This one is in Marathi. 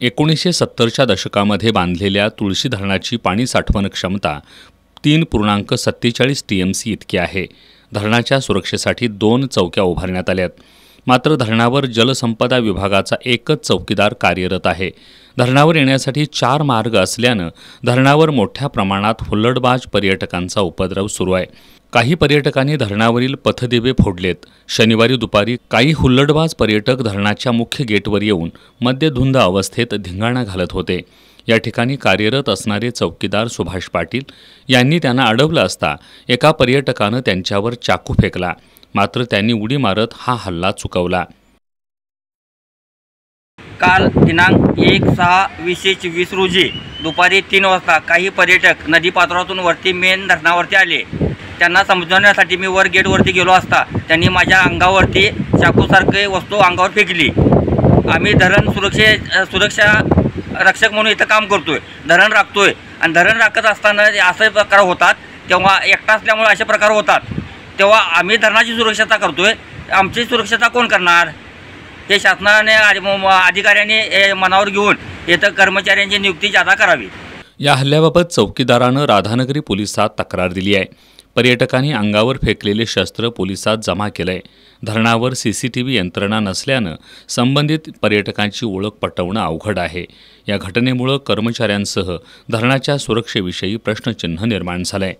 1970च्या दशकामध्ये बांधलेल्या तुळशी धरणाची पाणी साठवण क्षमता 3.47 TMC इतकी आहे। धरणाच्या सुरक्षेसाठी 2 चौक्या उभारण्यात आल्यात। मात्र धरणावर जलसंपदा विभागाचा एकच चौकीदार कार्यरत आहे। धरणावर येण्यासाठी 4 मार्ग असल्यानं धरणावर मोठ्या प्रमाणात हुल्लडबाज पर्यटकांचा उपद्रव सुरू आहे। काही पर्यटकांनी धरणावरील पथदिवे फोडलेत। शनिवारी दुपारी काही हुल्लडबाज पर्यटक धरणाच्या मुख्य गेटवर येऊन मद्यधुंद अवस्थेत धिंगाणा घालत होते। या ठिकाणी कार्यरत असणारे चौकीदार सुभाष पाटील यांनी त्यांना अडवलं असता एका पर्यटकानं त्यांच्यावर चाकू फेकला। मात्र त्यांनी उडी मारत हा हल्ला चुकवला। काल दिनांक 1/6/2024 रोजी दुपारी 3 वाजता काही पर्यटक नदीपात्रातून वरती मेन धरणावरती आले। त्यांना समजवण्यासाठी मी वर गेटवरती गेलो असता त्यांनी माझ्या अंगावरती चाकूसारखी वस्तू अंगावर फेकली। आम्ही धरण सुरक्षा रक्षक म्हणून इथं काम करतोय, धरण राखतोय आणि धरण राखत असताना असे प्रकार होतात तेव्हा एकटा असल्यामुळे असे प्रकार होतात तेव्हा आम्ही धरणाची सुरक्षता करतोय। आमची सुरक्षता कोण करणार? हे शासनाने अधिकाऱ्यांनी मनावर घेऊन इथं कर्मचाऱ्यांची नियुक्ती जादा करावी। या हल्ल्याबाबत चौकीदारानं राधानगरी पोलिसात तक्रार दिली आहे। पर्यटकांनी अंगावर फेकलेले शस्त्र पोलिसात जमा केलंय। धरणावर CCTV यंत्रणा नसल्यानं संबंधित पर्यटकांची ओळख पटवणं अवघड आहे। या घटनेमुळे कर्मचाऱ्यांसह धरणाच्या सुरक्षेविषयी प्रश्नचिन्ह निर्माण झालंय।